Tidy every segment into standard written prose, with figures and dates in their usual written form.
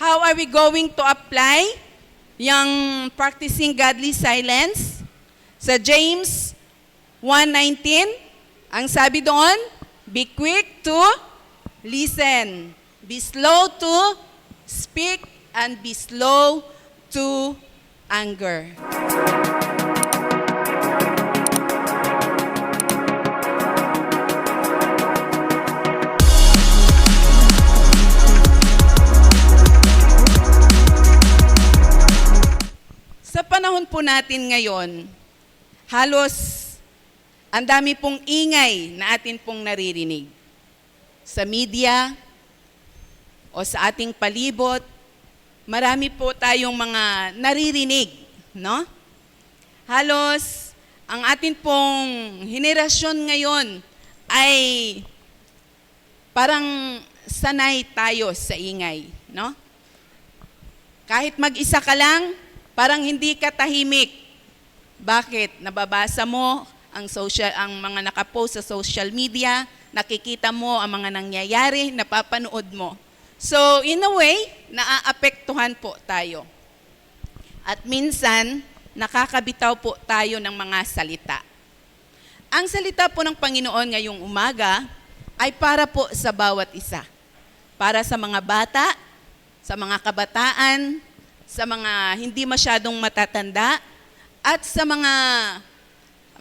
how are we going to apply yung practicing godly silence? Sa James 1:19, ang sabi doon, be quick to listen, be slow to speak, and be slow to anger. Sa panahon po natin ngayon, halos ang dami pong ingay na atin pong naririnig. Sa media o sa ating palibot, marami po tayong mga naririnig, no? Halos ang atin pong henerasyon ngayon ay parang sanay tayo sa ingay, no? Kahit mag-isa ka lang, parang hindi ka tahimik. Bakit? Nababasa mo ang mga nakapost sa social media, nakikita mo ang mga nangyayari, napapanood mo. So, in a way, naaapektuhan po tayo. At minsan, nakakabitaw po tayo ng mga salita. Ang salita po ng Panginoon ngayong umaga ay para po sa bawat isa. Para sa mga bata, sa mga kabataan, sa mga hindi masyadong matatanda, at sa mga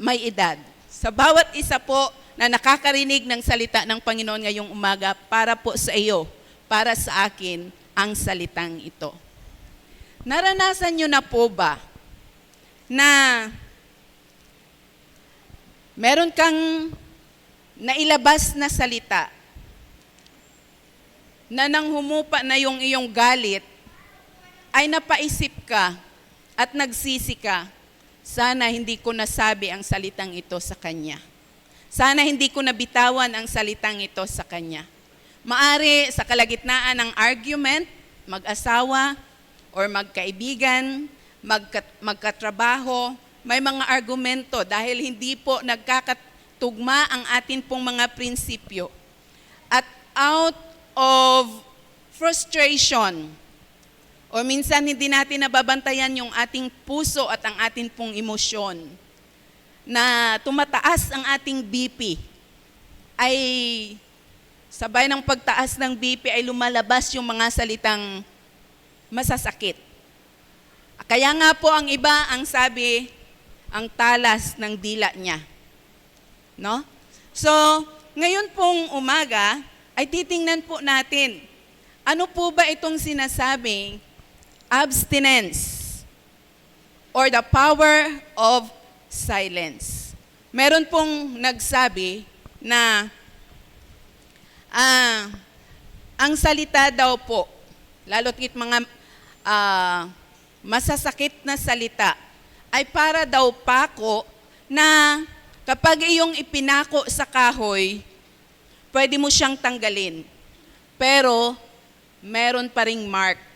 may edad. Sa bawat isa po na nakakarinig ng salita ng Panginoon ngayong umaga, para po sa iyo, para sa akin, ang salitang ito. Naranasan nyo na po ba na meron kang nailabas na salita na nang humupa na yung iyong galit, ay napaisip ka at nagsisi ka, sana hindi ko nasabi ang salitang ito sa kanya. Sana hindi ko nabitawan ang salitang ito sa kanya. Maari sa kalagitnaan ng argument, mag-asawa or magkaibigan, magkatrabaho, may mga argumento dahil hindi po nagkakatugma ang atin pong mga prinsipyo. At out of frustration, o minsan hindi natin nababantayan yung ating puso at ang ating pong emosyon na tumataas ang ating BP, ay sabay ng pagtaas ng BP ay lumalabas yung mga salitang masasakit. Kaya nga po ang iba ang sabi, ang talas ng dila niya. No? So, ngayon pong umaga ay titingnan po natin, ano po ba itong sinasabing abstinence or the power of silence. Meron pong nagsabi na ang salita daw po, lalo't mga masasakit na salita, ay para daw pako na kapag iyong ipinako sa kahoy, pwede mo siyang tanggalin. Pero meron pa ring mark.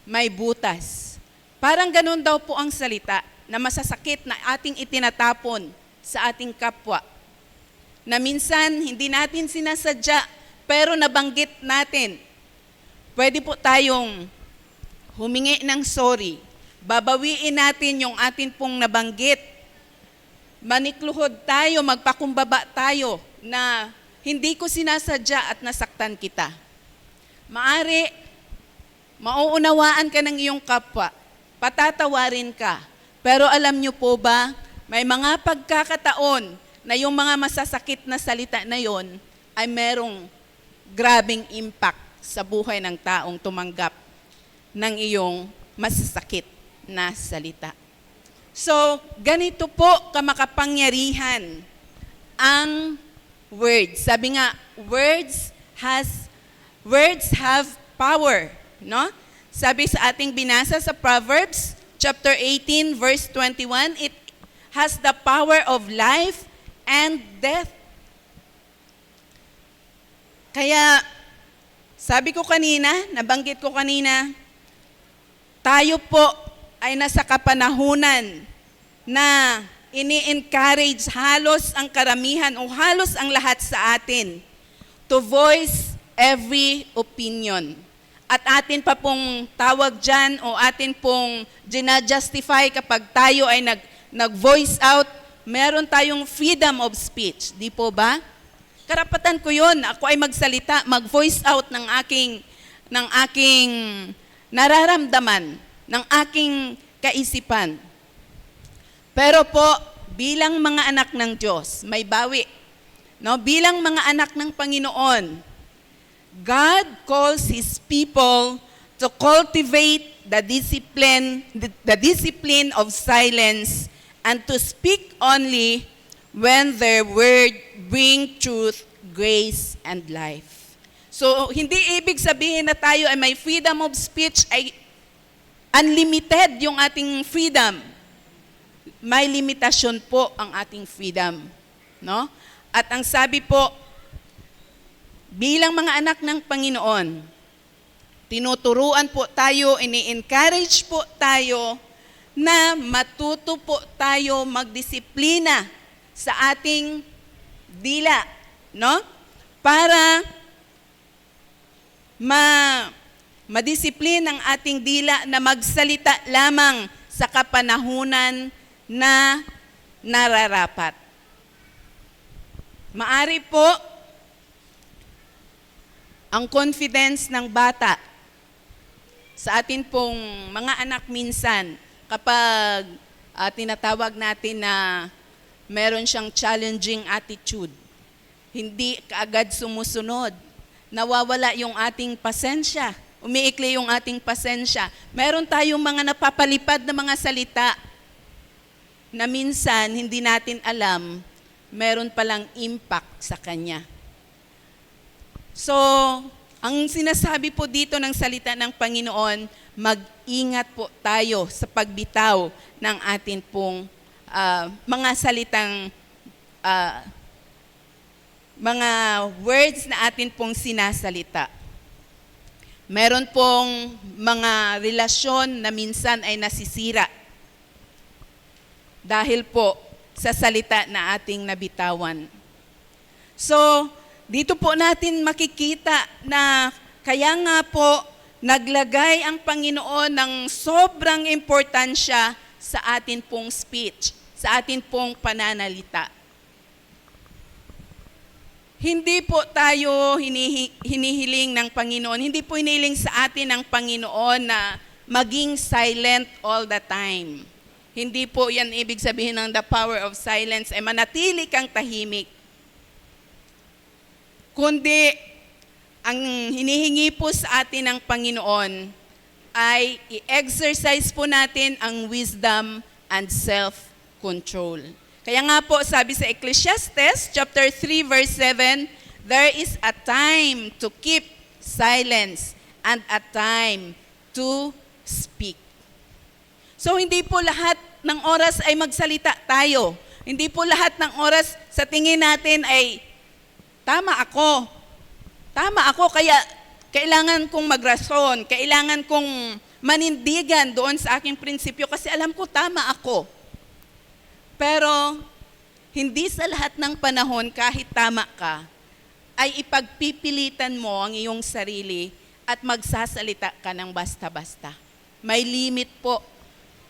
May butas. Parang ganun daw po ang salita na masasakit na ating itinatapon sa ating kapwa. Na minsan hindi natin sinasadya pero nabanggit natin. Pwede po tayong humingi ng sorry. Babawiin natin yung atin pong nabanggit. Manikluhod tayo, magpakumbaba tayo na hindi ko sinasadya at nasaktan kita. Maari mauunawaan ka ng iyong kapwa, patatawarin ka. Pero alam niyo po ba, may mga pagkakataon na yung mga masasakit na salita na yon ay merong grabing impact sa buhay ng taong tumanggap ng iyong masasakit na salita. So, ganito po kamakapangyarihan ang words. Sabi nga, words have power. No? Sabi sa ating binasa sa Proverbs chapter 18 verse 21, it has the power of life and death. Kaya sabi ko kanina, nabanggit ko kanina, tayo po ay nasa kapanahunan na ini-encourage halos ang karamihan o halos ang lahat sa atin to voice every opinion. at atin pa pong tawag dyan o atin pong ginajustify kapag tayo ay nag-voice out, meron tayong freedom of speech. Di po ba? Karapatan ko yun. Ako ay magsalita, mag-voice out ng aking nararamdaman, ng aking kaisipan. Pero po, bilang mga anak ng Diyos, may bawi. No? Bilang mga anak ng Panginoon, God calls His people to cultivate the discipline of silence and to speak only when their word bring truth, grace, and life. So, hindi ibig sabihin na tayo ay may freedom of speech, ay unlimited yung ating freedom. May limitasyon po ang ating freedom. No? At ang sabi po, bilang mga anak ng Panginoon, tinuturuan po tayo, ini-encourage po tayo na matuto po tayo magdisiplina sa ating dila, no? Para madisiplin ang ating dila na magsalita lamang sa kapanahunan na nararapat. Maari po ang confidence ng bata sa atin pong mga anak minsan kapag tinatawag natin na meron siyang challenging attitude, hindi kaagad sumusunod, nawawala yung ating pasensya, umiikli yung ating pasensya. Meron tayong mga napapalipad na mga salita na minsan hindi natin alam, meron palang impact sa kanya. So, ang sinasabi po dito ng salita ng Panginoon, mag-ingat po tayo sa pagbitaw ng atin pong mga salitang, mga words na atin pong sinasalita. Meron pong mga relasyon na minsan ay nasisira dahil po sa salita na ating nabitawan. So, dito po natin makikita na kaya nga po naglagay ang Panginoon ng sobrang importansya sa atin pong speech, sa atin pong pananalita. Hindi po tayo hinihiling ng Panginoon, hindi po hinihiling sa atin ng Panginoon na maging silent all the time. Hindi po yan ibig sabihin ng the power of silence ay manatili kang tahimik. Kundi, ang hinihingi po sa atin ng Panginoon ay i-exercise po natin ang wisdom and self-control. Kaya nga po, sabi sa Ecclesiastes, chapter 3, verse 7, there is a time to keep silence and a time to speak. So, hindi po lahat ng oras ay magsalita tayo. Hindi po lahat ng oras sa tingin natin ay tama ako, kaya kailangan kong magrason, kailangan kong manindigan doon sa aking prinsipyo kasi alam ko tama ako. Pero hindi sa lahat ng panahon kahit tama ka, ay ipagpipilitan mo ang iyong sarili at magsasalita ka ng basta-basta. May limit po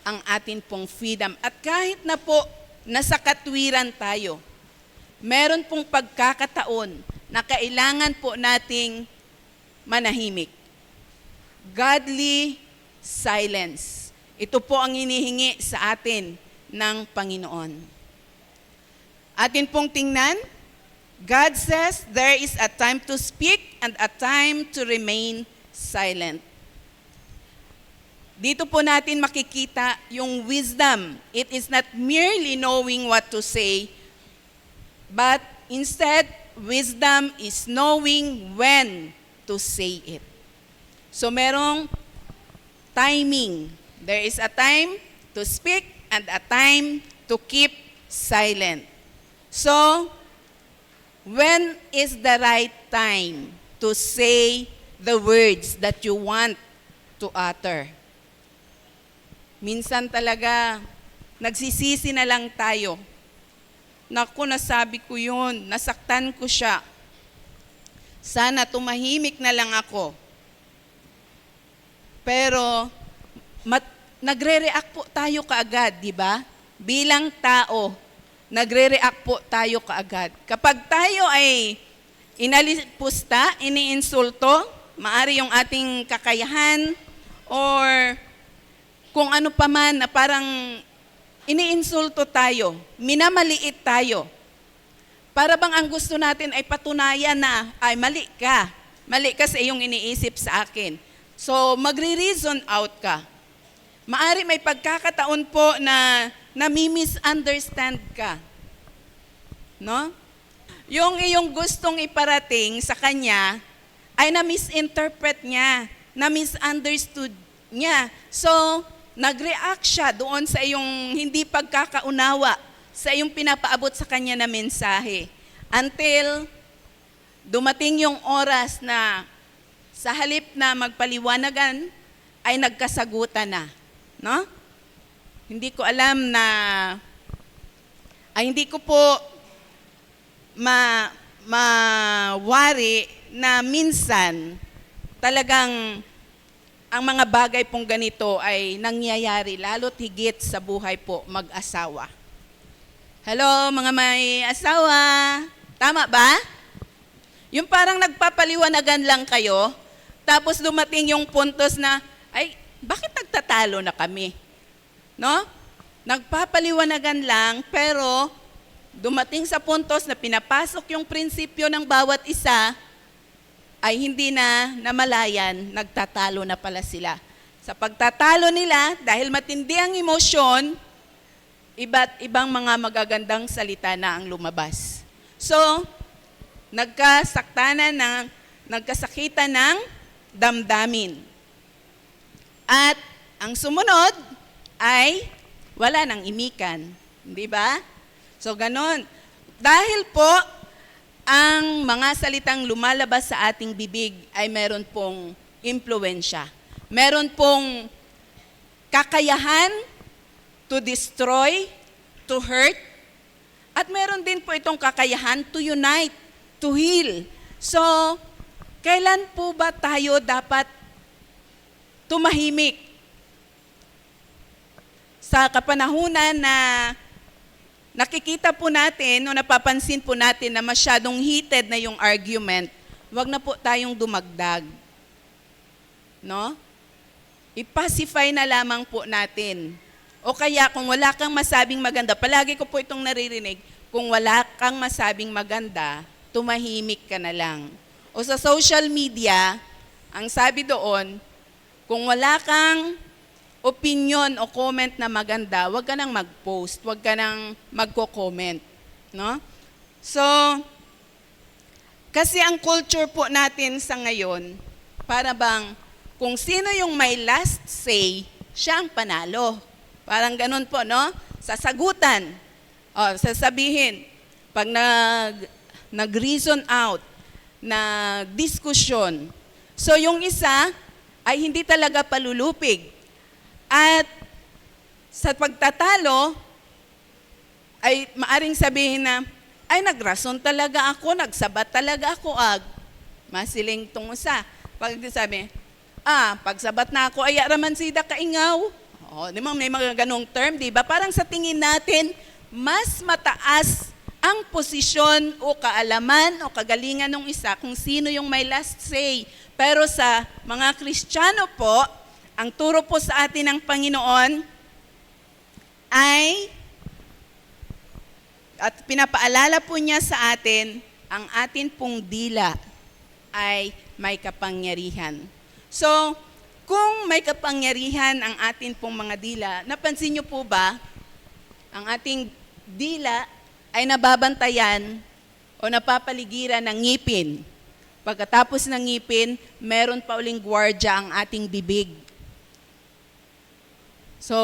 ang atin pong freedom. At kahit na po nasa katwiran tayo, meron pong pagkakataon na kailangan po nating manahimik. Godly silence. Ito po ang hinihingi sa atin ng Panginoon. Atin pong tingnan, God says there is a time to speak and a time to remain silent. Dito po natin makikita yung wisdom. It is not merely knowing what to say, but instead, wisdom is knowing when to say it. So merong timing. There is a time to speak and a time to keep silent. So, when is the right time to say the words that you want to utter? Minsan talaga, nagsisisi na lang tayo. Naku, nasabi ko yun, nasaktan ko siya. Sana tumahimik na lang ako. Pero nagre-react po tayo kaagad, di ba? Bilang tao, nagre-react po tayo kaagad. Kapag tayo ay inalipusta, iniinsulto, maari yung ating kakayahan or kung ano pa man na parang iniinsulto tayo, minamaliit tayo. Para bang ang gusto natin ay patunayan na, ay mali ka. Mali ka sa iyong iniisip sa akin. So, magre-reason out ka. Maari may pagkakataon po na nami-misunderstand ka. No? Yung iyong gustong iparating sa kanya ay na-misinterpret niya, na-misunderstood niya. So, nag-react siya doon sa iyong hindi pagkakaunawa, sa iyong pinapaabot sa kanya na mensahe. Until dumating yung oras na sa halip na magpaliwanagan, ay nagkasagutan na. No? Hindi ko alam na, hindi ko po mawari na minsan talagang ang mga bagay pong ganito ay nangyayari lalo't higit sa buhay po mag-asawa. Hello, mga may asawa. Tama ba? Yung parang nagpapaliwanagan lang kayo, tapos dumating yung puntos na, ay, bakit nagtatalo na kami? No? Nagpapaliwanagan lang, pero dumating sa puntos na pinapasok yung prinsipyo ng bawat isa, ay hindi na namalayan, nagtatalo na pala sila. Sa pagtatalo nila, dahil matindi ang emosyon, iba't ibang mga magagandang salita na ang lumabas. So, nagkasakitan ng damdamin. At ang sumunod ay wala nang imikan. Di ba? So, ganon. Dahil po, ang mga salitang lumalabas sa ating bibig ay meron pong impluensya. Meron pong kakayahan to destroy, to hurt, at meron din po itong kakayahan to unite, to heal. So, kailan po ba tayo dapat tumahimik? Sa kapanahunan na nakikita po natin o napapansin po natin na masyadong heated na yung argument, wag na po tayong dumagdag. No? I-pacify na lamang po natin. O kaya kung wala kang masabing maganda, palagi ko po itong naririnig, kung wala kang masabing maganda, tumahimik ka na lang. O sa social media, ang sabi doon, kung wala kang opinion o comment na maganda, wag ka nang mag-post, wag ka nang magko-comment, no? So, kasi ang culture po natin sa ngayon, para bang kung sino yung may last say, siya ang panalo. Parang ganun po, no? Sasagutan. Sasabihin, pag nag-reason out, nag-diskusyon. So, yung isa ay hindi talaga palulupig. At sa pagtatalo, ay maaring sabihin na, ay nagrason talaga ako, nagsabat talaga ako, masiling tong isa. Pag sabi, pagsabat na ako, ay araman sida kaingaw. Di ba, may mga ganong term, di ba? Parang sa tingin natin, mas mataas ang posisyon o kaalaman o kagalingan ng isa kung sino yung may last say. Pero sa mga Kristiyano po, ang turo po sa atin ng Panginoon ay, at pinapaalala po niya sa atin, ang atin pong dila ay may kapangyarihan. So, kung may kapangyarihan ang atin pong mga dila, napansin niyo po ba, ang ating dila ay nababantayan o napapaligiran ng ngipin. Pagkatapos ng ngipin, meron pa uling gwardya ang ating bibig. So,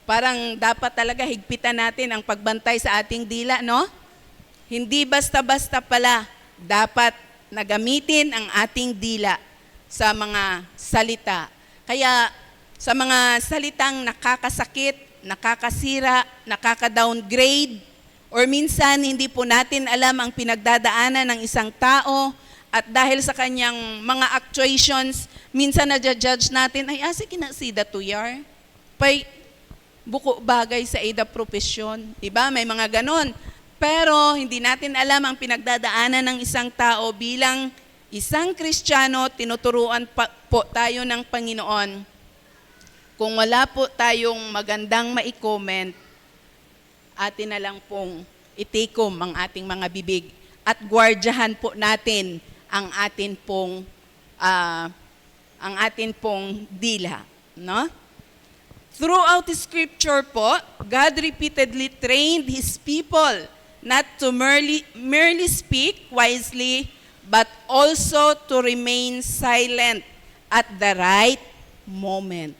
parang dapat talaga higpitan natin ang pagbantay sa ating dila, no? Hindi basta-basta pala dapat nagamitin ang ating dila sa mga salita. Kaya sa mga salitang nakakasakit, nakakasira, nakaka-downgrade, or minsan hindi po natin alam ang pinagdadaanan ng isang tao, At dahil sa kanyang mga actuations, minsan na-judge natin, ay asa kinasida tuyar? Pay, buko bagay sa ida profesyon. Diba? May mga ganon. Pero hindi natin alam ang pinagdadaanan ng isang tao bilang isang Kristiyano, tinuturuan po tayo ng Panginoon. Kung wala po tayong magandang mai-comment, atin na lang pong itikom ang ating mga bibig at gwardyahan po natin ang atin pong dila, no? Throughout the scripture po, God repeatedly trained His people not to merely speak wisely, but also to remain silent at the right moment.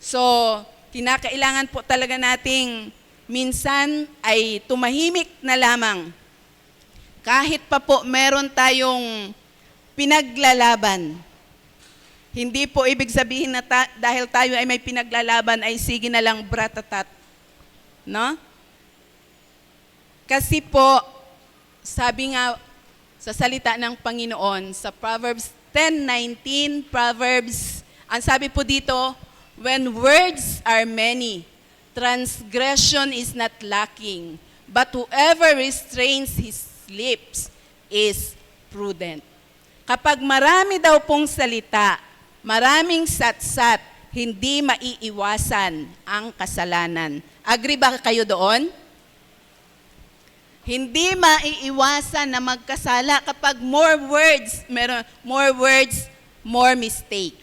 So, kinakailangan po talaga nating minsan ay tumahimik na lamang. Kahit pa po meron tayong pinaglalaban. Hindi po ibig sabihin na dahil tayo ay may pinaglalaban ay sige na lang bratatat. No? Kasi po, sabi nga sa salita ng Panginoon sa Proverbs 10:19, ang sabi po dito, when words are many, transgression is not lacking, but whoever restrains his lips is prudent. Kapag marami daw pong salita, maraming satsat, hindi maiiwasan ang kasalanan. Agree ba kayo doon? Hindi maiiwasan na magkasala kapag more words, more mistake.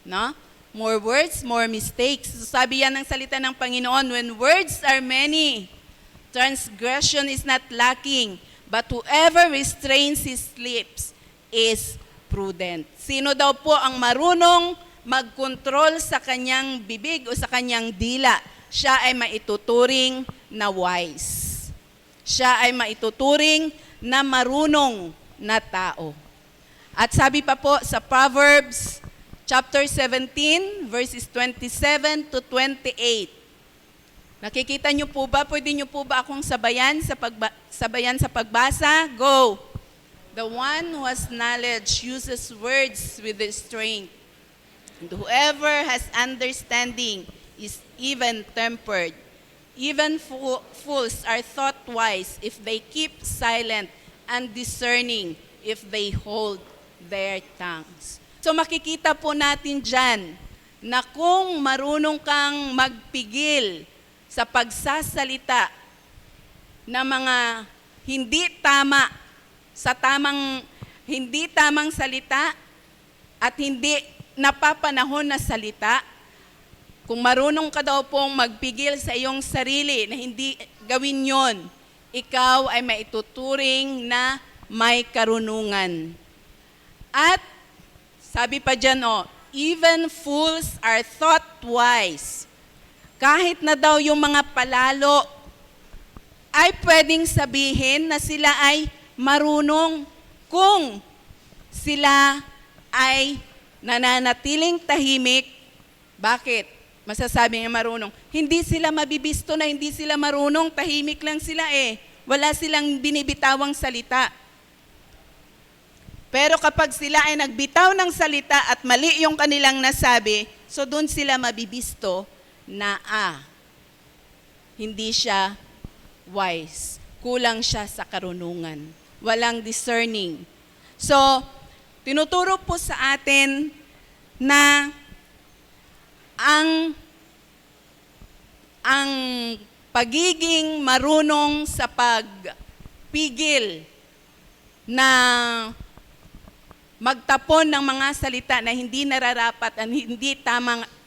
No? More words, more mistakes. So sabi yan ng salita ng Panginoon, when words are many, transgression is not lacking, but whoever restrains his lips is prudent. Sino daw po ang marunong magkontrol sa kanyang bibig o sa kanyang dila? Siya ay maituturing na wise. Siya ay maituturing na marunong na tao. At sabi pa po sa Proverbs chapter 17, verses 27 to 28. Nakikita niyo po ba? Pwede niyo po ba akong sabayan sa pagbasa? Go! The one who has knowledge uses words with restraint. And whoever has understanding is even-tempered. Even fools are thought wise if they keep silent, and discerning if they hold their tongues. So makikita po natin dyan na kung marunong kang magpigil sa pagsasalita na mga hindi tama, hindi tamang salita at hindi napapanahon na salita, kung marunong ka daw pong magpigil sa iyong sarili na hindi gawin yon, ikaw ay maituturing na may karunungan. At sabi pa dyan, even fools are thought wise. Kahit na daw yung mga palalo ay pwedeng sabihin na sila ay marunong kung sila ay nananatiling tahimik. Bakit? Masasabi nga marunong. Hindi sila mabibisto na hindi sila marunong, tahimik lang sila eh. Wala silang binibitawang salita. Pero kapag sila ay nagbitaw ng salita at mali yung kanilang nasabi, so doon sila mabibisto na hindi siya wise. Kulang siya sa karunungan. Walang discerning. So, tinuturo po sa atin na ang pagiging marunong sa pagpigil na magtapon ng mga salita na hindi nararapat at hindi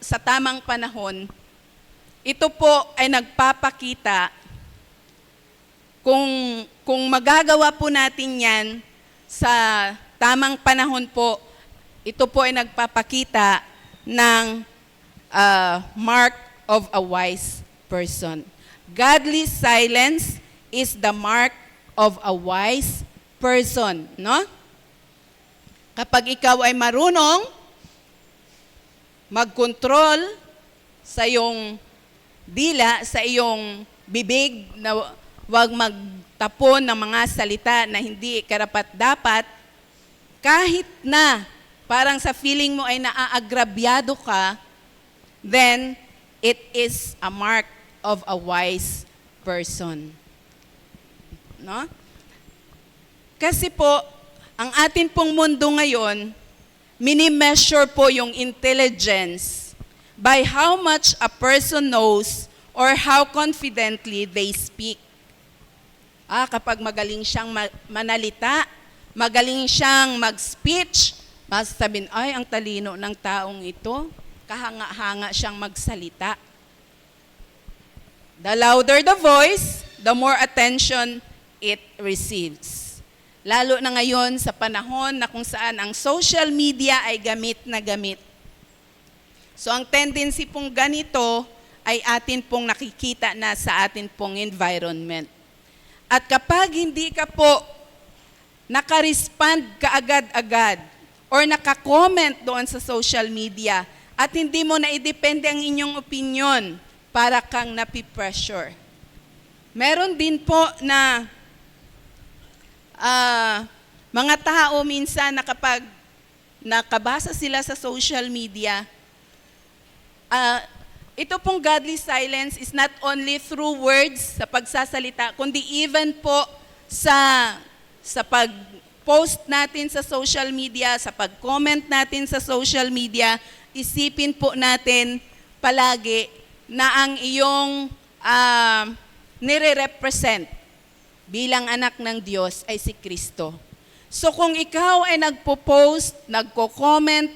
sa tamang panahon, ito po ay nagpapakita kung magagawa po natin yan sa tamang panahon po, ito po ay nagpapakita ng mark of a wise person. Godly silence is the mark of a wise person, no? Kapag ikaw ay marunong magkontrol sa iyong dila, sa iyong bibig, na huwag magtapon ng mga salita na hindi karapat-dapat, kahit na parang sa feeling mo ay naaagrabyado ka, then it is a mark of a wise person. No? Kasi po, ang atin pong mundo ngayon, mini-measure po yung intelligence by how much a person knows or how confidently they speak. Kapag magaling siyang manalita, magaling siyang mag-speech, sabihin, ay, ang talino ng taong ito, kahanga-hanga siyang magsalita. The louder the voice, the more attention it receives. Lalo na ngayon sa panahon na kung saan ang social media ay gamit na gamit. So ang tendency pong ganito ay atin pong nakikita na sa atin pong environment. At kapag hindi ka po nakarespond kaagad-agad or nakakomment doon sa social media at hindi mo na idepende ang inyong opinion, para kang napipressure. Meron din po na mga tao minsan na kapag nakabasa sila sa social media, ito pong godly silence is not only through words sa pagsasalita, kundi even po sa pag-post natin sa social media, sa pag-comment natin sa social media, isipin po natin palagi na ang iyong nire-represent bilang anak ng Diyos ay si Kristo. So kung ikaw ay nagpo-post, nagko-comment,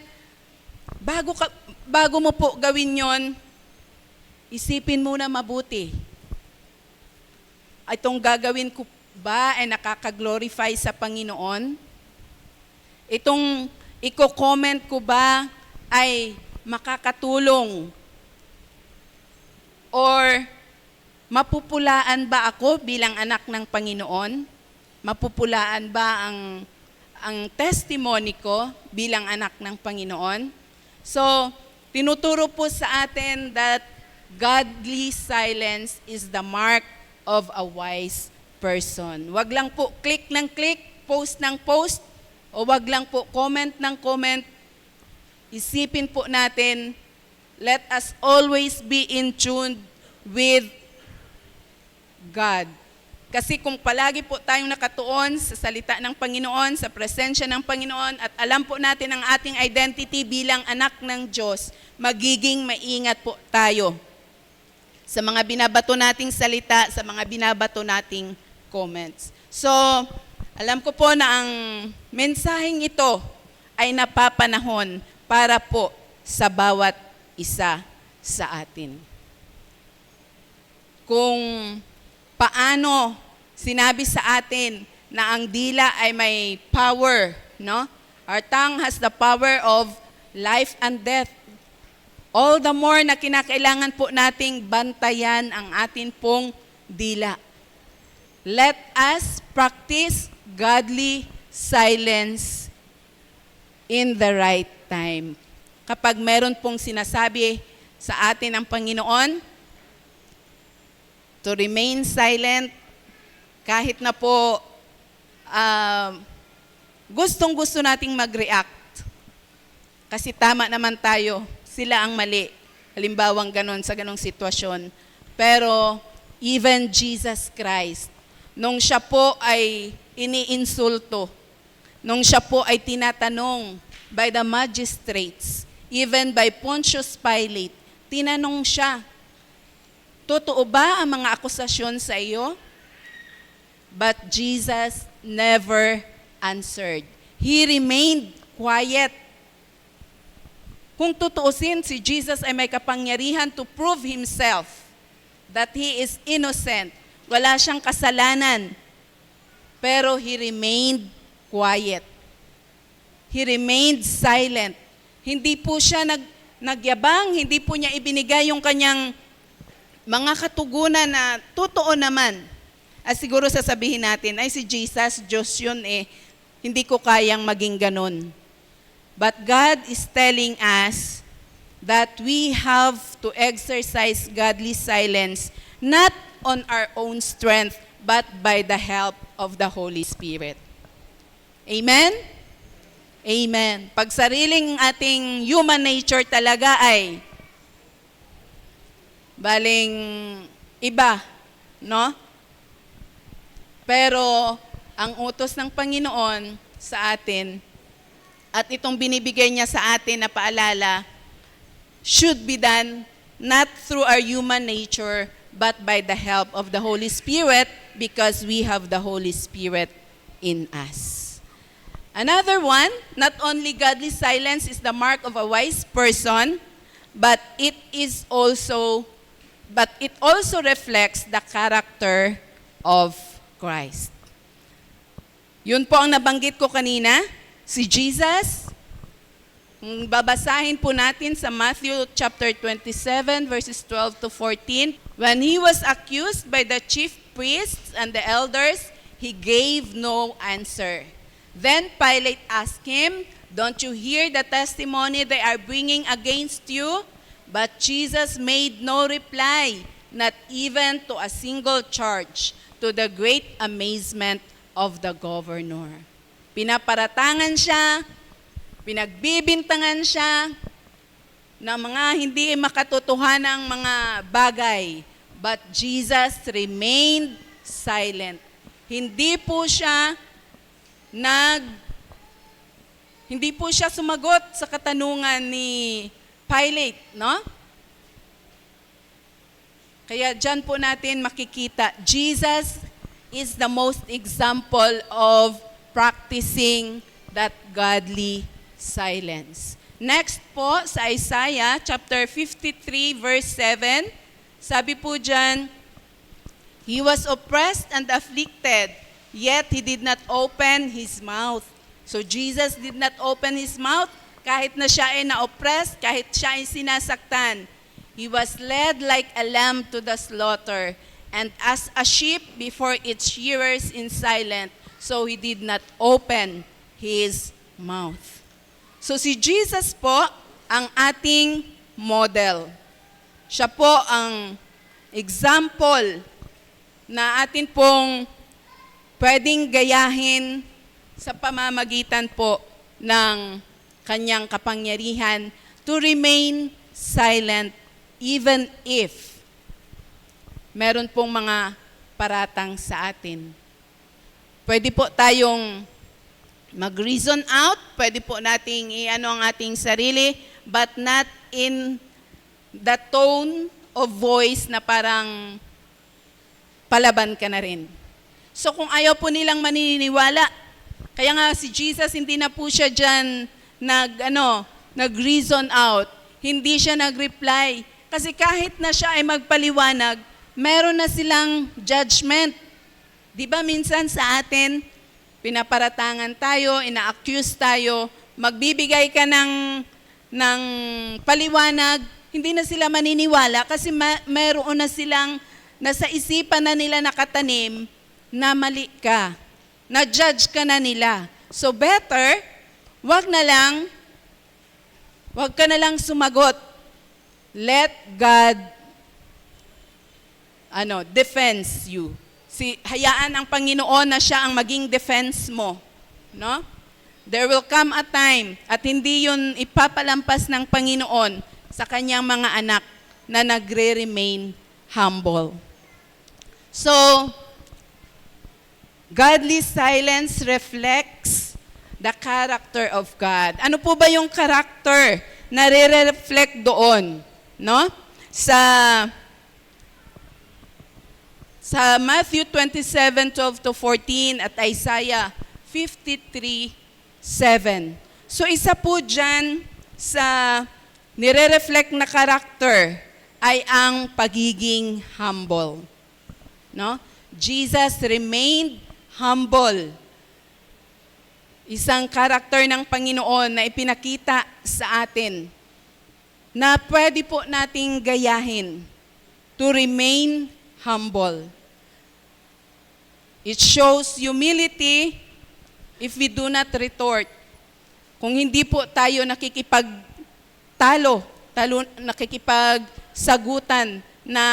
bago mo po gawin yon, isipin muna mabuti. Itong gagawin ko ba ay nakaka-glorify sa Panginoon? Itong iko-comment ko ba ay makakatulong? Or mapupulaan ba ako bilang anak ng Panginoon? Mapupulaan ba ang testimony ko bilang anak ng Panginoon? So, tinuturo po sa atin that godly silence is the mark of a wise person. Wag lang po click ng click, post ng post, o wag lang po comment ng comment. Isipin po natin, let us always be in tune with God. Kasi kung palagi po tayong nakatuon sa salita ng Panginoon, sa presensya ng Panginoon, at alam po natin ang ating identity bilang anak ng Diyos, magiging maingat po tayo sa mga binabato nating salita, sa mga binabato nating comments. So, alam ko po na ang mensaheng ito ay napapanahon para po sa bawat isa sa atin. Kung paano sinabi sa atin na ang dila ay may power, no? Our tongue has the power of life and death. All the more na kinakailangan po nating bantayan ang atin pong dila. Let us practice godly silence in the right time. Kapag meron pong sinasabi sa atin ang Panginoon, to remain silent, kahit na po gustong-gusto nating mag-react. Kasi tama naman tayo, sila ang mali. Halimbawang ganon sa ganong sitwasyon. Pero even Jesus Christ, nung siya po ay iniinsulto, nung siya po ay tinatanong by the magistrates, even by Pontius Pilate, tinanong siya, totoo ba ang mga akusasyon sa iyo? But Jesus never answered. He remained quiet. Kung tutuusin, si Jesus ay may kapangyarihan to prove himself that he is innocent. Wala siyang kasalanan. Pero he remained quiet. He remained silent. Hindi po siya nagyabang, hindi po niya ibinigay yung kanyang mga katugunan na totoo naman. Siguro sasabihin natin, ay si Jesus, Diyos yun hindi ko kayang maging ganon. But God is telling us that we have to exercise godly silence, not on our own strength, but by the help of the Holy Spirit. Amen? Amen. Pag sariling ating human nature talaga ay baling iba, no? Pero ang utos ng Panginoon sa atin at itong binibigay niya sa atin na paalala should be done not through our human nature but by the help of the Holy Spirit because we have the Holy Spirit in us. Another one, not only godly silence is the mark of a wise person, but it also reflects the character of Christ. Yun po ang nabanggit ko kanina, si Jesus. Kung babasahin po natin sa Matthew chapter 27 verses 12 to 14, when he was accused by the chief priests and the elders, he gave no answer. Then Pilate asked him, "Don't you hear the testimony they are bringing against you?" But Jesus made no reply, not even to a single charge, to the great amazement of the governor. Pinaparatangan siya, pinagbibintangan siya ng mga hindi makatotohanang mga bagay. But Jesus remained silent. Hindi po siya sumagot sa katanungan ni Pilate, no? Kaya dyan po natin makikita, Jesus is the most example of practicing that godly silence. Next po sa Isaiah chapter 53 verse 7, sabi po dyan, he was oppressed and afflicted, yet he did not open his mouth. So Jesus did not open his mouth kahit na siya ay na-oppressed, kahit siya ay sinasaktan. He was led like a lamb to the slaughter, and as a sheep before its shearers in silent, so he did not open his mouth. So si Jesus po ang ating model. Siya po ang example na atin pong pwedeng gayahin sa pamamagitan po ng kanyang kapangyarihan to remain silent even if meron pong mga paratang sa atin. Pwede po tayong mag-reason out, pwede po nating i-ano ang ating sarili, but not in the tone of voice na parang palaban ka na rin. So kung ayaw po nilang maniniwala, kaya nga si Jesus hindi na po siya dyan nag-reason out. Hindi siya nag-reply. Kasi kahit na siya ay magpaliwanag, meron na silang judgment. Di ba minsan sa atin, pinaparatangan tayo, ina-accuse tayo, magbibigay ka ng paliwanag, hindi na sila maniniwala kasi meron na silang nasa isipan na nila nakatanim na mali ka. Na-judge ka na nila. So better, wag ka na lang sumagot. Let God defense you. Hayaan ang Panginoon na siya ang maging defense mo, no? There will come a time at hindi 'yun ipapalampas ng Panginoon sa kanyang mga anak na nagre-remain humble. So, godly silence reflects the character of God. Ano po ba yung character na re-reflect doon? No? Sa Matthew 27:12 to 14 at Isaiah 53:7. So isa po dyan sa nire-reflect na character ay ang pagiging humble. No? Jesus remained humble. Isang karakter ng Panginoon na ipinakita sa atin na pwede po nating gayahin to remain humble. It shows humility if we do not retort. Kung hindi po tayo nakikipagsagutan na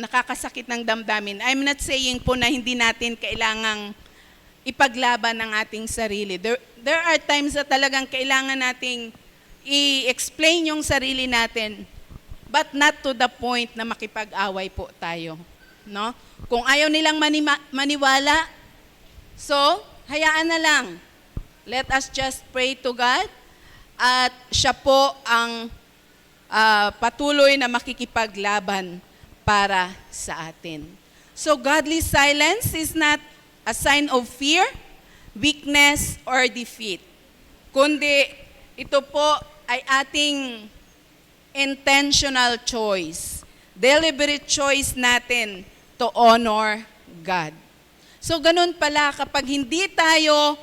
nakakasakit ng damdamin. I'm not saying po na hindi natin kailangang ipaglaban ang ating sarili. There are times na talagang kailangan nating i-explain yung sarili natin, but not to the point na makipag-away po tayo. No? Kung ayaw nilang maniwala, so, hayaan na lang. Let us just pray to God at siya po ang patuloy na makikipaglaban para sa atin. So, godly silence is not a sign of fear, weakness, or defeat. Kundi ito po ay ating intentional choice, deliberate choice natin to honor God. So ganun pala, kapag hindi tayo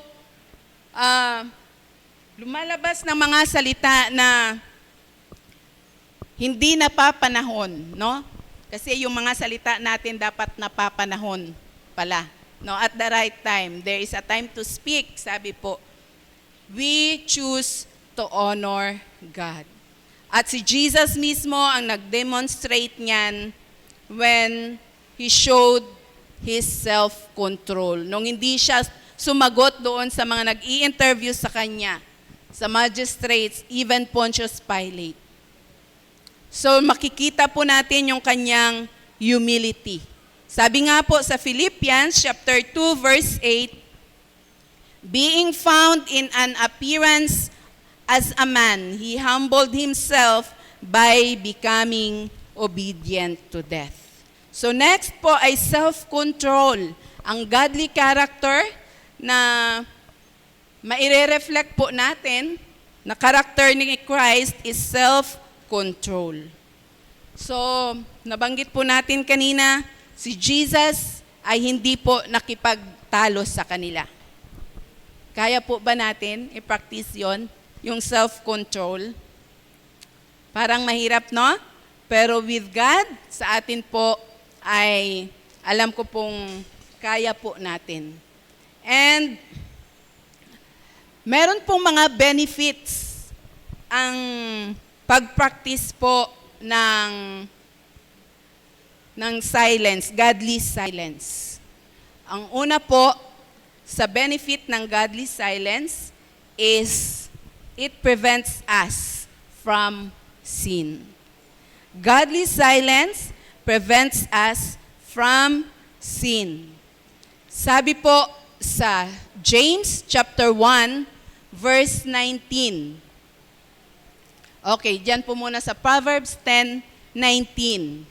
lumalabas ng mga salita na hindi napapanahon, no? Kasi yung mga salita natin dapat napapanahon pala. No, at the right time. There is a time to speak, sabi po. We choose to honor God. At si Jesus mismo ang nag-demonstrate niyan when He showed His self-control. Nung hindi siya sumagot doon sa mga nag-i-interview sa Kanya, sa magistrates, even Pontius Pilate. So makikita po natin yung Kanyang humility. Sabi nga po sa Philippians chapter 2 verse 8, being found in an appearance as a man, he humbled himself by becoming obedient to death. So next po ay self-control. Ang godly character na maire-reflect po natin na character ni Christ is self-control. So, nabanggit po natin kanina, si Jesus ay hindi po nakipagtalo sa kanila. Kaya po ba natin i-practice yon, yung self-control? Parang mahirap, no? Pero with God, sa atin po ay alam ko pong kaya po natin. And meron pong mga benefits ang pag-practice po ng silence, godly silence. Ang una po sa benefit ng godly silence is it prevents us from sin. Godly silence prevents us from sin. Sabi po sa James chapter 1 verse 19. Okay, diyan po muna sa Proverbs 10:19.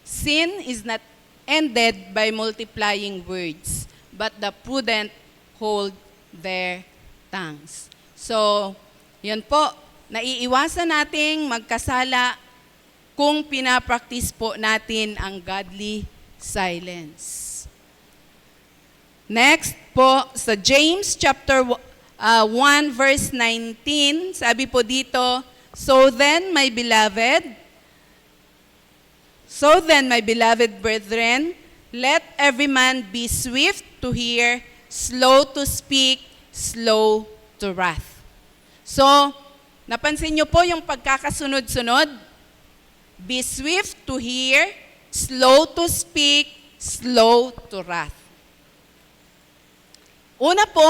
Sin is not ended by multiplying words, but the prudent hold their tongues. So, yan po, naiiwasan nating magkasala kung pinapractice po natin ang godly silence. Next po, sa James chapter 1 verse 19, sabi po dito, So then, my beloved brethren, let every man be swift to hear, slow to speak, slow to wrath. So, napansin niyo po yung pagkakasunod-sunod? Be swift to hear, slow to speak, slow to wrath. Una po,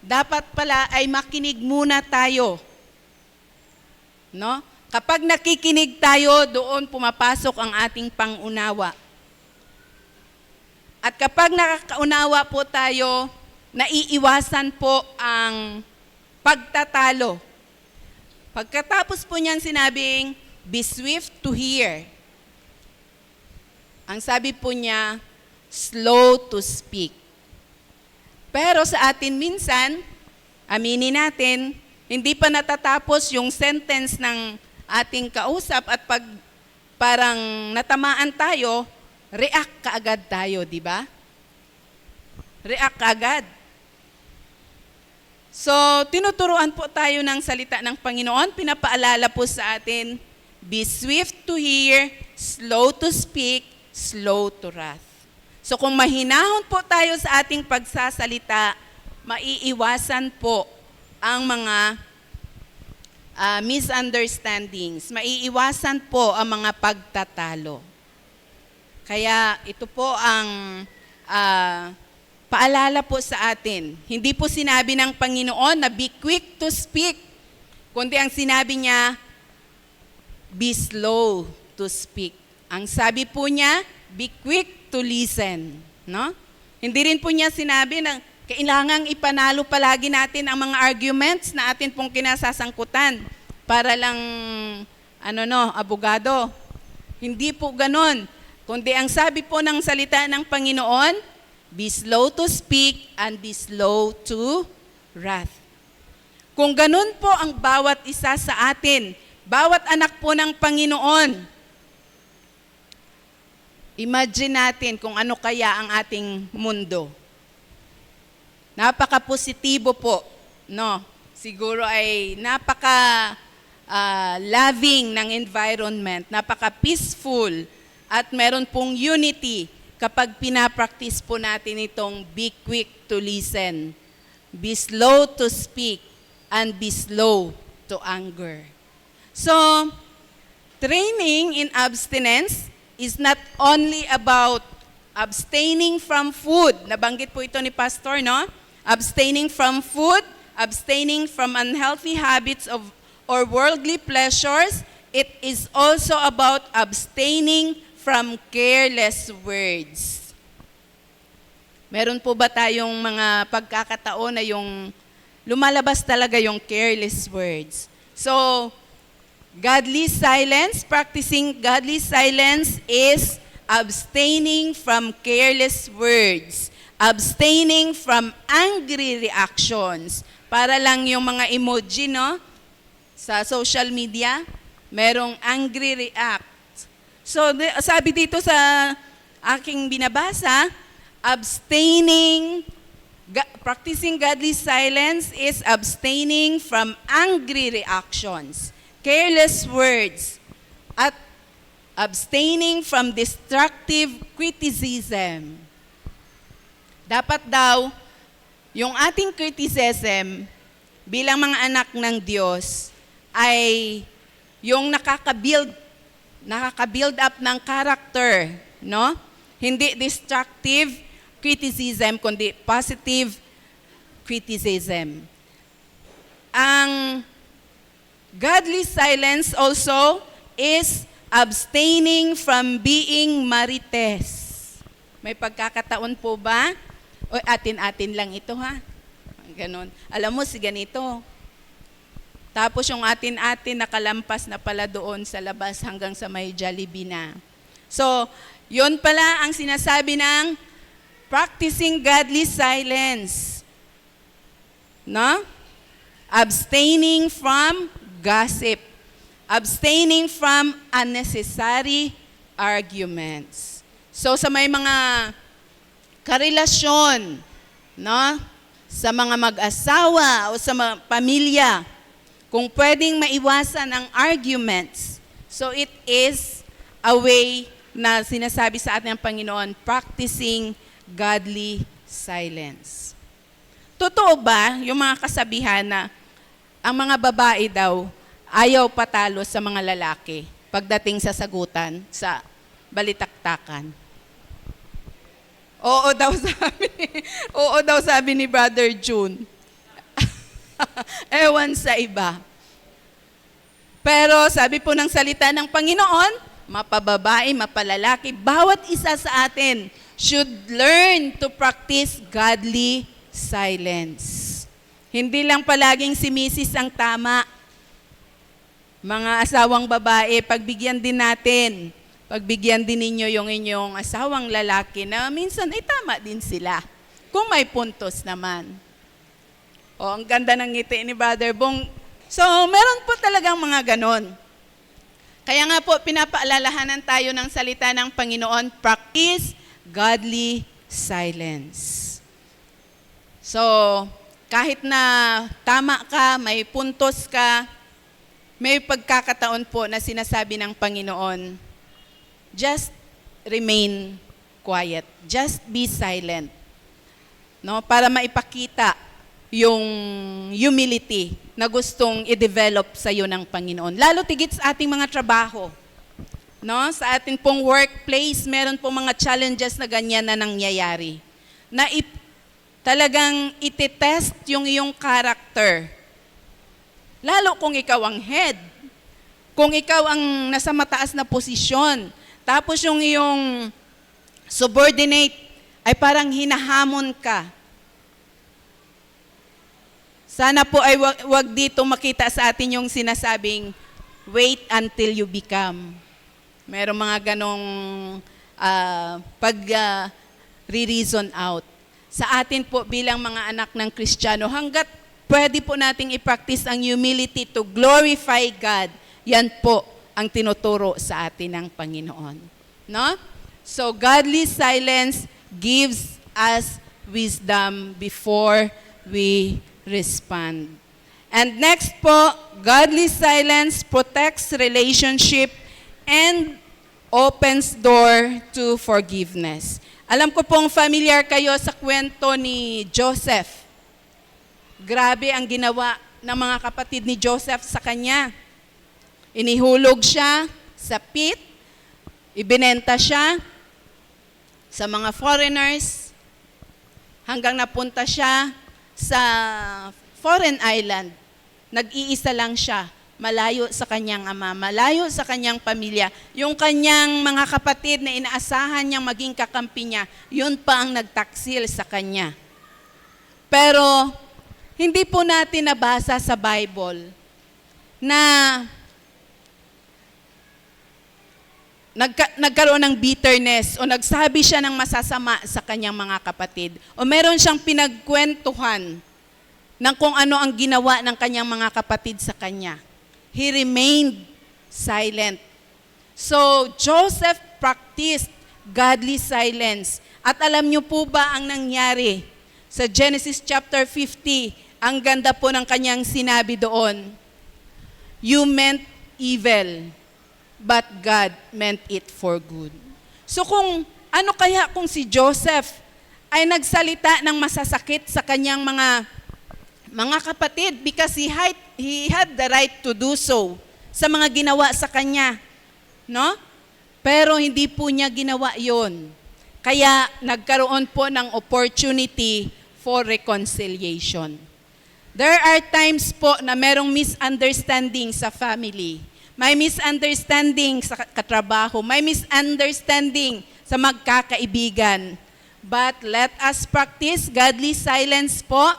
dapat pala ay makinig muna tayo. No? Kapag nakikinig tayo, doon pumapasok ang ating pangunawa. At kapag nakakaunawa po tayo, naiiwasan po ang pagtatalo. Pagkatapos po niyan sinabing, be swift to hear. Ang sabi po niya, slow to speak. Pero sa atin minsan, aminin natin, hindi pa natatapos yung sentence ng ating kausap at pag parang natamaan tayo, react kaagad tayo, di ba? React kaagad. So, tinuturuan po tayo ng salita ng Panginoon, pinapaalala po sa atin, be swift to hear, slow to speak, slow to wrath. So, kung mahinahon po tayo sa ating pagsasalita, maiiwasan po ang mga misunderstandings. Maiiwasan po ang mga pagtatalo. Kaya ito po ang paalala po sa atin. Hindi po sinabi ng Panginoon na be quick to speak, kundi ang sinabi niya, be slow to speak. Ang sabi po niya, be quick to listen. No? Hindi rin po niya sinabi na kailangang ipanalo palagi natin ang mga arguments na atin pong kinasasangkutan para lang, abogado. Hindi po ganon. Kundi ang sabi po ng salita ng Panginoon, be slow to speak and be slow to wrath. Kung ganun po ang bawat isa sa atin, bawat anak po ng Panginoon, imagine natin kung ano kaya ang ating mundo. Napaka-positibo po, no? Siguro ay napaka-loving ng environment, napaka-peaceful, at meron pong unity kapag pinapractice po natin itong be quick to listen, be slow to speak, and be slow to anger. So, training in abstinence is not only about abstaining from food. Nabanggit po ito ni Pastor, no? Abstaining from food, abstaining from unhealthy habits or worldly pleasures. It is also about abstaining from careless words. Meron po ba tayong mga pagkakataon na yung lumalabas talaga yung careless words? So, godly silence, practicing godly silence is abstaining from careless words, abstaining from angry reactions. Para lang yung mga emoji, no? Sa social media, merong angry react. So, sabi dito sa aking binabasa, practicing godly silence is abstaining from angry reactions, careless words, at abstaining from destructive criticism. Dapat daw, yung ating criticism bilang mga anak ng Diyos ay yung nakaka-build up ng character, no? Hindi destructive criticism, kundi positive criticism. Ang godly silence also is abstaining from being marites. May pagkakataon po ba? O atin-atin lang ito, ha? Ganon. Alam mo, si ganito. Tapos yung atin-atin nakalampas na pala doon sa labas hanggang sa may Jollibee na. So, yun pala ang sinasabi ng practicing godly silence. No? Abstaining from gossip. Abstaining from unnecessary arguments. So, sa may mga karelasyon, no? Sa mga mag-asawa o sa mga pamilya, kung pwedeng maiwasan ang arguments, so it is a way na sinasabi sa atin ng Panginoon, practicing godly silence. Totoo ba yung mga kasabihan na ang mga babae daw ayaw patalo sa mga lalaki pagdating sa sagutan, sa balitaktakan? Oo daw sabi. Oo daw sabi ni Brother June. Ewan sa iba. Pero sabi po ng salita ng Panginoon, mapababae, mapalalaki, bawat isa sa atin should learn to practice godly silence. Hindi lang palaging si Mrs. ang tama. Mga asawang babae, pagbigyan din natin. Pagbigyan din ninyo yung inyong asawang lalaki na minsan ay tama din sila. Kung may puntos naman. O, ang ganda ng ngiti ni Brother Bong. So, meron po talagang mga ganon. Kaya nga po, pinapaalalahanan tayo ng salita ng Panginoon, practice godly silence. So, kahit na tama ka, may puntos ka, may pagkakataon po na sinasabi ng Panginoon, just remain quiet. Just be silent. No? Para maipakita yung humility na gustong i-develop sa iyo ng Panginoon. Lalo tigit sa ating mga trabaho. No? Sa atin pong workplace, meron pong mga challenges na ganyan na nangyayari. Na talagang iti-test yung iyong character. Lalo kung ikaw ang head. Kung ikaw ang nasa mataas na posisyon. Tapos yung iyong subordinate ay parang hinahamon ka. Sana po ay wag dito makita sa atin yung sinasabing, wait until you become. Merong mga ganong re-reason out. Sa atin po bilang mga anak ng Kristiyano, hanggat pwede po nating i-practice ang humility to glorify God, yan po ang tinuturo sa atin ng Panginoon. No? So, godly silence gives us wisdom before we respond. And next po, godly silence protects relationship and opens door to forgiveness. Alam ko pong familiar kayo sa kwento ni Joseph. Grabe ang ginawa ng mga kapatid ni Joseph sa kanya. Inihulog siya sa pit, ibinenta siya sa mga foreigners, hanggang napunta siya sa foreign island. Nag-iisa lang siya. Malayo sa kanyang ama, malayo sa kanyang pamilya. Yung kanyang mga kapatid na inaasahan niyang maging kakampi niya, yun pa ang nagtaksil sa kanya. Pero, hindi po natin nabasa sa Bible na nagkaroon ng bitterness o nagsabi siya ng masasama sa kanyang mga kapatid. O meron siyang pinagkwentuhan ng kung ano ang ginawa ng kanyang mga kapatid sa kanya. He remained silent. So, Joseph practiced godly silence. At alam niyo po ba ang nangyari? Sa Genesis chapter 50, ang ganda po ng kanyang sinabi doon. You meant evil, but God meant it for good. So kung ano kaya kung si Joseph ay nagsalita ng masasakit sa kanyang mga kapatid because he had the right to do so sa mga ginawa sa kanya. No? Pero hindi po niya ginawa yon. Kaya nagkaroon po ng opportunity for reconciliation. There are times po na merong misunderstanding sa family. May misunderstanding sa katrabaho. May misunderstanding sa magkakaibigan. But let us practice godly silence po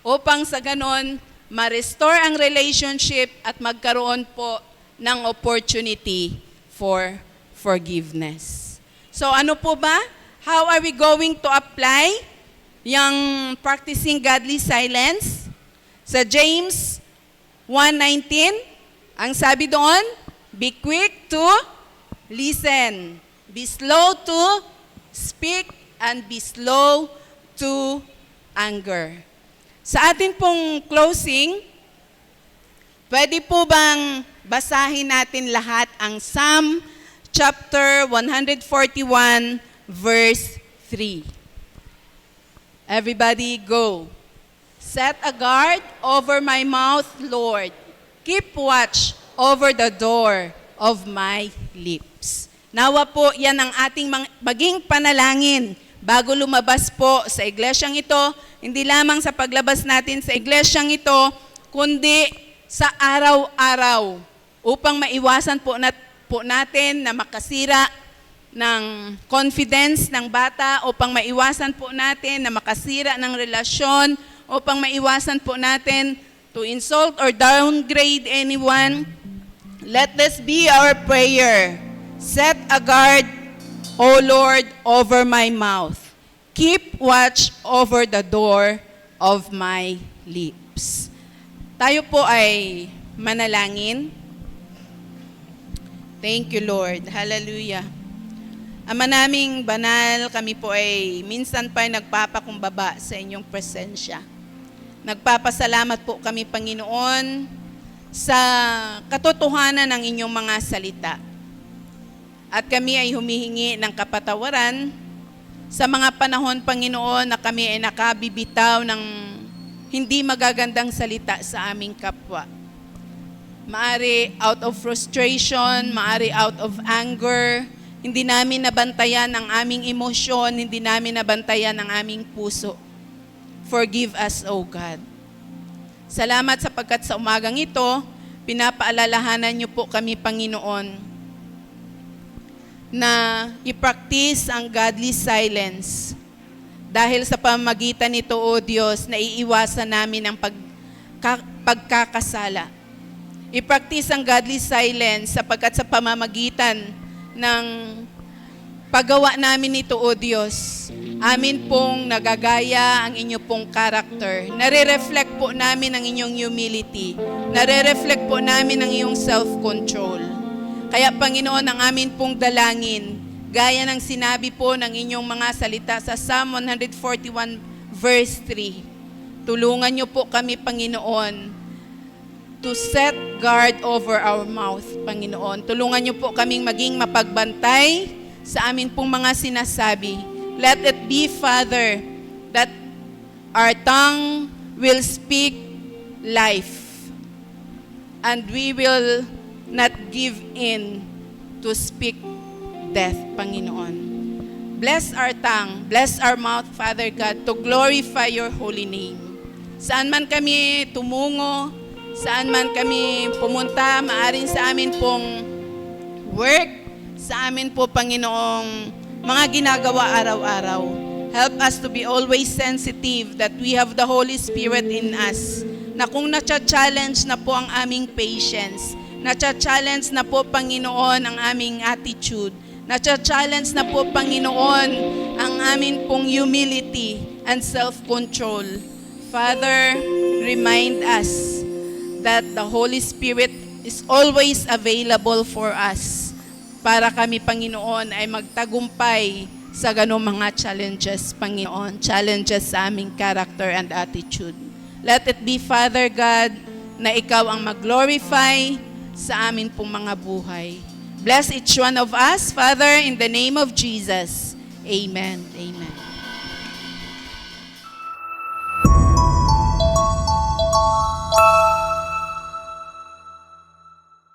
upang sa ganon, ma-restore ang relationship at magkaroon po ng opportunity for forgiveness. So ano po ba? How are we going to apply yung practicing godly silence? Sa James 1:19, ang sabi doon, be quick to listen, be slow to speak, and be slow to anger. Sa atin pong closing, pwede po bang basahin natin lahat ang Psalm chapter 141 verse 3. Everybody go. Set a guard over my mouth, Lord. Keep watch over the door of my lips. Nawa po yan ang ating maging panalangin bago lumabas po sa iglesyang ito, hindi lamang sa paglabas natin sa iglesyang ito, kundi sa araw-araw upang maiwasan po natin na makasira ng confidence ng bata, upang maiwasan po natin na makasira ng relasyon, upang maiwasan po natin to insult or downgrade anyone. Let this be our prayer. Set a guard, O Lord, over my mouth. Keep watch over the door of my lips. Tayo po ay manalangin. Thank you, Lord. Hallelujah. Ama naming banal, kami po ay minsan pa nagpapakumbaba sa inyong presensya. Nagpapasalamat po kami, Panginoon, sa katotohanan ng inyong mga salita. At kami ay humihingi ng kapatawaran sa mga panahon, Panginoon, na kami ay nakabibitaw ng hindi magagandang salita sa aming kapwa. Maari out of frustration, maari out of anger. Hindi namin nabantayan ang aming emosyon, hindi namin nabantayan ang aming puso. Forgive us, O God. Salamat sapagkat sa umagang ito, pinapaalalahanan niyo po kami, Panginoon, na i-practice ang godly silence. Dahil sa pamamagitan nito, O Diyos, naiiwasan namin ang pagkakasala. I-practice ang godly silence sapagkat sa pamamagitan ng paggawa namin ito, O Diyos, amin pong nagagaya ang inyo pong character. Nare-reflect po namin ang inyong humility. Nare-reflect po namin ang iyong self-control. Kaya, Panginoon, ang amin pong dalangin, gaya ng sinabi po ng inyong mga salita sa Psalm 141 verse 3, tulungan niyo po kami, Panginoon, to set guard over our mouth, Panginoon. Tulungan niyo po kaming maging mapagbantay sa amin pong mga sinasabi. Let it be, Father, that our tongue will speak life and we will not give in to speak death, Panginoon. Bless our tongue, bless our mouth, Father God, to glorify your holy name. Saan man kami tumungo, saan man kami pumunta, maaring sa amin pong work, sa amin po, Panginoong mga ginagawa araw-araw. Help us to be always sensitive that we have the Holy Spirit in us, na kung na-challenge na po ang aming patience, na-challenge na po, Panginoon, ang aming attitude, na-challenge na po, Panginoon, ang amin pong humility and self-control. Father, remind us that the Holy Spirit is always available for us para kami, Panginoon, ay magtagumpay sa ganong mga challenges, Panginoon, challenges sa aming character and attitude. Let it be, Father God, na Ikaw ang mag-glorify sa amin pong mga buhay. Bless each one of us, Father, in the name of Jesus. Amen. Amen.